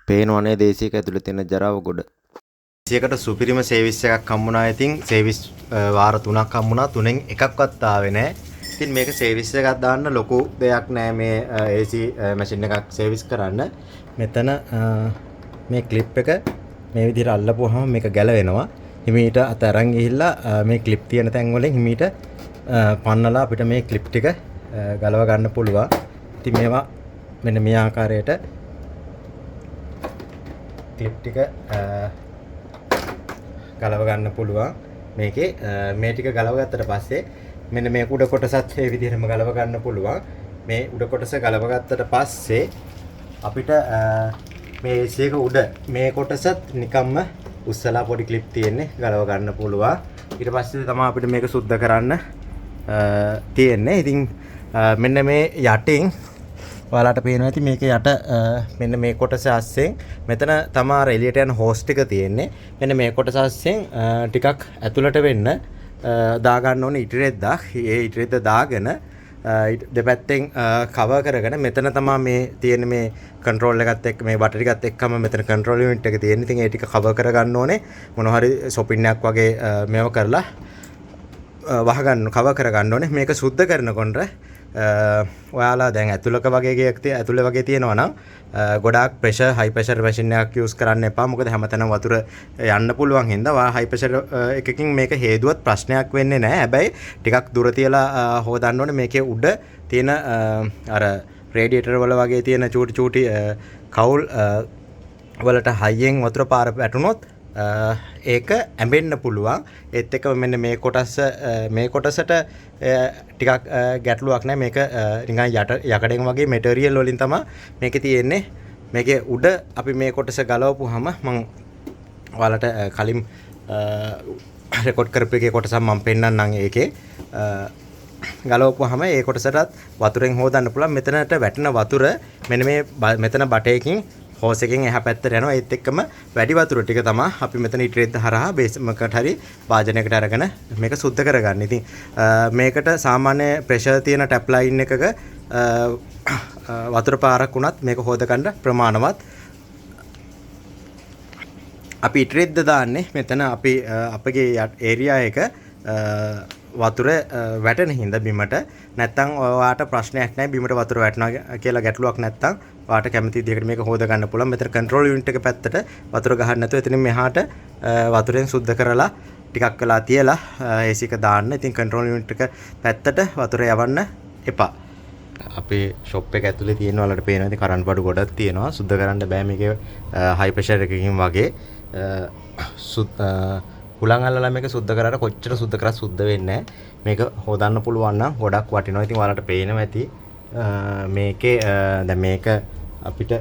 පේනවනේ දේශීක ඇතුලේ තියෙන ජරාව ගොඩ. දේශීයකට සුපිරිම සර්විස් එකක් හම්බුණා. ඉතින් සර්විස් වාර 3ක් හම්බුණා. 3න් එකක්වත් ආවේ නැහැ. ඉතින් මේක සර්විස් එකක් දාන්න ලොකු දෙයක් නෑ මේ AC මැෂින් එකක් සර්විස් කරන්න. මෙතන මේ ක්ලිප් එක මේ විදිහට අල්ලපුවාම මේක ගැලවෙනවා. හිමීට අත අරන් ගිහිල්ලා මේ ක්ලිප් තියෙන තැන් වලින් හිමීට පන්නලා අපිට මේ ක්ලිප් ටික ගලව ගන්න පුළුවන්. ඉතින් මේවා මෙන්න මේ ආකාරයට ක්ලිප් ටික ගලව ගන්න පුළුවන්. මේකේ මේ ටික ගලව ගත්තට පස්සේ මෙන්න මේ උඩ කොටසත් මේ විදිහටම ගලව ගන්න පුළුවන්. මේ උඩ කොටස ගලව ගත්තට පස්සේ අපිට මේ AC එක උඩ මේ කොටසත් නිකම්ම උස්සලා පොඩි ක්ලිප් තියෙන්නේ ගලව ගන්න පුළුවන්. ඊට පස්සේ තමයි අපිට මේක සුද්ධ කරන්න තියෙන්නේ. ඉතින් මෙන්න මේ යටින් ඔයාලට පේනවා ඇති මේක යට මෙන්න මේ කොටස අස්සෙන් මෙතන තමයි අර එළියට යන හෝස් ටික තියෙන්නේ. මෙන්න මේ කොටස අස්සෙන් ටිකක් ඇතුළට වෙන්න දා ගන්න ඕනේ ඉටිරෙද්දක්. ඒ ඉටිරෙද්ද දාගෙන දෙපැත්තෙන් කවර් කරගෙන මෙතන තමයි මේ තියෙන මේ කන්ට්‍රෝල් එකත් එක්ක මේ බටර් එකත් එක්කම මෙතන කන්ට්‍රෝල් යුනිට් එක තියෙන්නේ. ඉතින් ඒ ටික කවර් කර ගන්න ඕනේ. මොනවා හරි සොපින් එකක් වගේ මේව කරලා වහගන්න කවර් කර ගන්න ඕනේ. මේක සුද්ධ කරනකොට ඔයාලා දැන් ඇතුළක වගේ ගයක් ඇතුළේ වගේ තියෙනවා නම් ගොඩාක් ප්‍රෙෂර් හයි ප්‍රෙෂර් මැෂින් එකක් යූස් කරන්න එපා. මොකද හැමතැනම වතුර යන්න පුළුවන් හින්දා ඔයා හයි ප්‍රෙෂර් එකකින් මේක හේදුවත් ප්‍රශ්නයක් වෙන්නේ නැහැ. හැබැයි ටිකක් දුර තියලා හොදන්න ඕනේ. මේකේ උඩ තියෙන අර රේඩියේටර් වල වගේ තියෙන චූටි චූටි කවුල් වලට හයියෙන් වතුර පාර වැටුනොත් ඒක ඇඹෙන්න පුළුවන්. ඒත් එක්කම මෙන්න මේ කොටසට ටිකක් ගැටලුවක් නැහැ. මේක නිකන් යකඩෙන් වගේ මැටීරියල් වලින් තමයි මේකේ තියෙන්නේ. මේකේ උඩ අපි මේ කොටස ගලවපුවාම මම ඔයාලට කලින් රෙකෝඩ් කරපු එකේ කොටසක් මම පෙන්නන්නම්. ඒකේ ගලවපුවාම ඒ කොටසටත් වතුරෙන් හොදන්න පුළුවන්. මෙතනට වැටෙන වතුර මෙන්න මේ මෙතන බටයකින් හෝස් එකෙන් එහා පැත්තට යනවා. ඒත් එක්කම වැඩි වතුර ටික තමයි අපි මෙතන ඉටිරෙද්ද හරහා බේස්මකට හරි වාජනයකට අරගෙන මේක සුද්ධ කරගන්න. ඉතින් මේකට සාමාන්‍ය ප්‍රෙෂර් තියෙන ටැප් ලයින් එකක වතුර පාරක් වුණත් මේක හොද ගන්න ප්‍රමාණවත්. අපි ඉටිරෙද්ද දාන්නේ මෙතන අපි අපගේ ඒරියා එක වතුර වැටෙන හින්දා බිමට. නැත්තම් ඔයාට ප්‍රශ්නයක් නැහැ. බිමට වතුර වැටෙනවා කියලා ගැටලුවක් නැත්තම් ඔයාට කැමති විදිහකට මේක හොද ගන්න පුළුවන්. මෙතන කන්ට්‍රෝල් යුනිට් එක පැත්තට වතුර ගහන්න නැතුව එතනින් මෙහාට වතුරෙන් සුද්ධ කරලා ටිකක් වෙලා තියලා AC එක දාන්න. ඉතින් කන්ට්‍රෝල් යුනිට් එක පැත්තට වතුර යවන්න එපා. අපේ ෂොප් එක ඇතුලේ තියෙන වලට පේනවා ඉතින් කරන්ට් බඩු ගොඩක් තියෙනවා. සුද්ධ කරන්න බෑ මේකේ හයි ප්‍රෙෂර් එකකින් වගේ. හුලං අල්ලලා මේක සුද්ධ කරාට කොච්චර සුද්ධ කරත් සුද්ධ වෙන්නේ නැහැ. මේක හොදන්න පුළුවන් නම් ගොඩක් වටිනවා. ඉතින් ඔයාලට පේනවා ඇති මේකේ දැන් මේක අපිට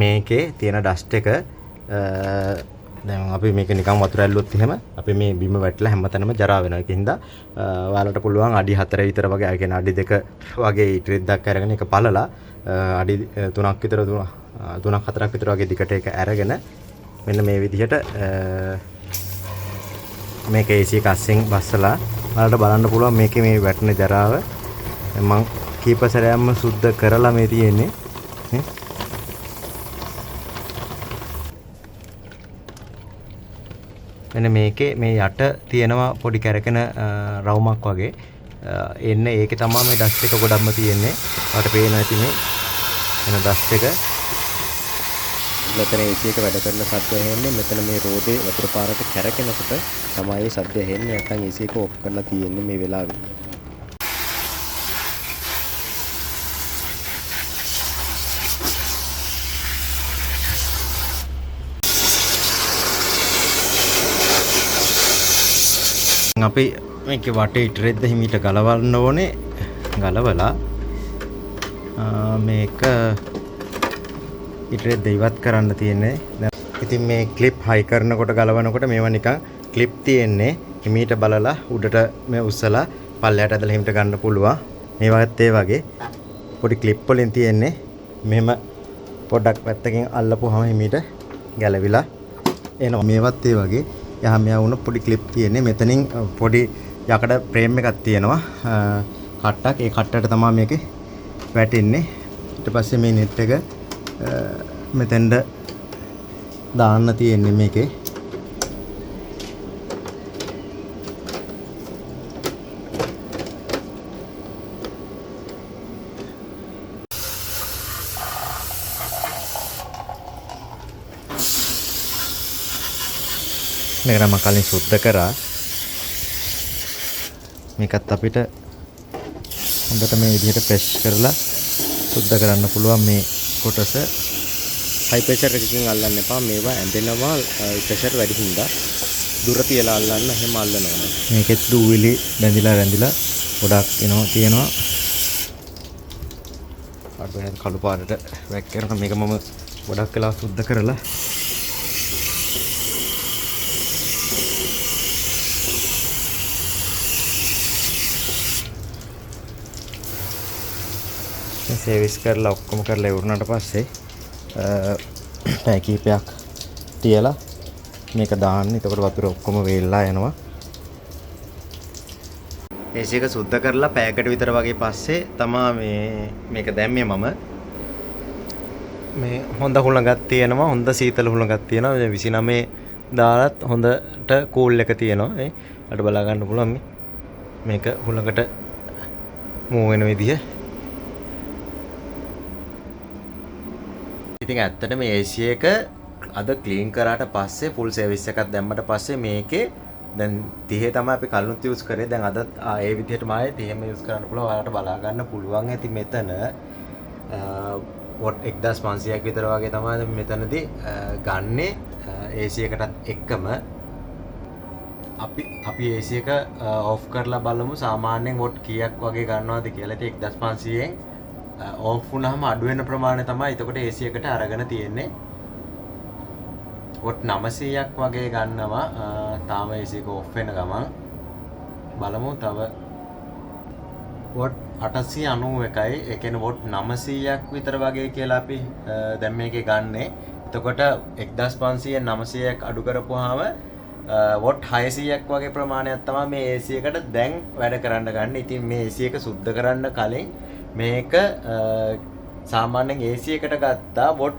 මේකේ තියෙන ඩස්ට් එක දැන් අපි මේක නිකන් වතුර ඇල්ලුවොත් එහෙම අපි මේ බිම වැටලා හැමතැනම ජරා වෙනවා. ඒකින්ද ඔයාලට පුළුවන් අඩි 4 විතර වගේ ඒ කියන්නේ අඩි 2 වගේ ඉටිරෙද්දක් අරගෙන ඒක පළලා අඩි 3ක් විතර 3ක් 4ක් විතර වගේ දිගට ඒක අරගෙන මෙන්න මේ විදිහට මේක AC එක අස්සෙන් බස්සලා ඔයාලට බලන්න පුළුවන් මේකේ මේ වැටෙන ජරාව මම කීප සැරයක්ම සුද්ධ කරලා මේ තියෙන්නේ නේ. මෙන්න මේකේ මේ යට තියෙනවා පොඩි කැරකෙන රවුමක් වගේ. එන්නේ ඒකේ තමයි මේ ඩස්ට් එක ගොඩක්ම තියෙන්නේ. ඔයාලට පේනවා ඇති මේ එන ඩස්ට් එක. මෙතන AC එක වැඩ කරන සද්දය ඇහෙන්නේ. මෙතන මේ රෝදේ වතුර පාරට කැරකෙනකොට තමයි ඒ සද්දය ඇහෙන්නේ. නැත්නම් AC එක ඔෆ් කරලා තියෙන්නේ මේ වෙලාවේ. අපි මේකේ වටේ ඉටිරෙද්ද හිමීට ගලවන්න ඕනේ. ගලවලා මේක ඉටිරෙද්ද ඉවත් කරන්න තියෙන්නේ. ඉතින් මේ ක්ලිප් හයි කරනකොට ගලවනකොට මේවා නිකන් ක්ලිප් තියෙන්නේ. හිමීට බලලා උඩට මේ උස්සලා පල්ලයට ඇදලා හිමීට ගන්න පුළුවන්. මේ වගේත් ඒ වගේ පොඩි ක්ලිප් වලින් තියෙන්නේ. මෙහෙම පොඩ්ඩක් පැත්තකින් අල්ලපුවාම හිමීට ගැලවිලා එනවා. මේවත් ඒ වගේ යහම මෙහා වුණ පොඩි ක්ලිප් තියෙන්නේ. මෙතනින් පොඩි යකඩ ෆ්‍රේම් එකක් තියෙනවා. කට්ටක් ඒ කට්ටට තමයි මේකේ වැටෙන්නේ. ඊට පස්සේ මේ net එක මෙතෙන්ට දාන්න තියෙන්නේ මේකේ. මේක නම් කලින් සුද්ධ කරා. මේකත් අපිට හොඳට මේ විදිහට ප්‍රෙස් කරලා සුද්ධ කරන්න පුළුවන්. මේ කොටස හයි ප්‍රෙෂර් එකකින් අල්ලන්න එපා. මේවා ඇඳෙනවා ප්‍රෙෂර් වැඩි හින්දා දුර තියලා අල්ලන්න. එහෙම අල්ලනවා. මේකෙත් දූවිලි බැඳිලා ගොඩක් එනවා තියෙනවා. අර කළු පාටට වැක් කරන මේක මම ගොඩක් වෙලා සුද්ධ කරලා සර්විස් කරලා ඔක්කොම කරලා ඉවරනට පස්සේ පැය කීපයක් තියලා මේක දාන්න. එතකොට වතුර ඔක්කොම වේලලා යනවා. AC එක සුද්ධ කරලා පැයකට විතර වගේ පස්සේ තමයි මේක දැම්මේ මම. මේ හොඳ හුළඟක් තියෙනවා. හොඳ සීතල හුළඟක් තියෙනවා. 29 දාලත් හොඳට කූල් එක තියෙනවා. අර බලා ගන්න පුළුවන් මේක හුළඟට මූව් වෙන විදිය. ඉතින් ඇත්තට මේ AC එක අද ක්ලීන් කරාට පස්සේ ෆුල් සර්විස් එකක් දැම්මට පස්සේ මේකේ දැන් 30 තමයි අපි කලිනුත් යූස් කරේ. දැන් අද ඒ විදිහටම ආයේ 30ම යූස් කරන්න පුළුවන්. ඔයාලට බලා ගන්න පුළුවන් ඇති මෙතන වොට් 1500ක් විතර වගේ තමයි මෙතනදී ගන්නෙ AC එකටත් එක්කම. අපි AC එක ඔෆ් කරලා බලමු සාමාන්‍යයෙන් වොට් කීයක් වගේ ගන්නවද කියලා. ඉතින් 1500න් ඔෆ් වුණාම අඩු වෙන ප්‍රමාණය තමයි එතකොට AC එකට අරගෙන තියෙන්නේ. වොට් 900ක් වගේ ගන්නවා තාම AC එක ඔෆ් වෙන ගමන්. බලමු තව වොට් 891යි. ඒ කියන්නේ වොට් 900ක් විතර වගේ කියලා අපි දැන් මේකේ ගන්නෙ. එතකොට 1500න් 900ක් අඩු කරපුවාම වොට් 600ක් වගේ ප්‍රමාණයක් තමයි මේ AC එකට දැන් වැඩ කරන්න ගන්න. ඉතින් මේ AC එක සුද්ධ කරන්න කලින් මේක සාමාන්‍යයෙන් AC එකට ගත්තා වොට්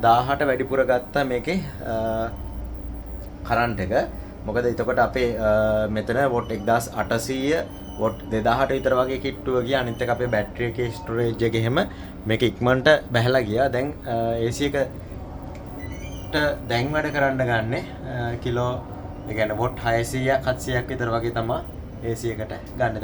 1000ට වැඩිපුර ගත්තා මේකේ කරන්ට් එක. මොකද එතකොට අපේ මෙතන වොට් 1800 වොට් 2000ට විතර වගේ කිට්ටුව ගියා. අනිත් එක අපේ බැටරි එකේ ස්ටෝරේජ් එක එහෙම මේක ඉක්මනට බැහැලා ගියා. දැන් AC එකට දැන් වැඩ කරන්න ගන්නේ කිලෝ ඒ කියන්නේ වොට් 600ක් 700ක් විතර වගේ තමයි AC එකට ගන්න.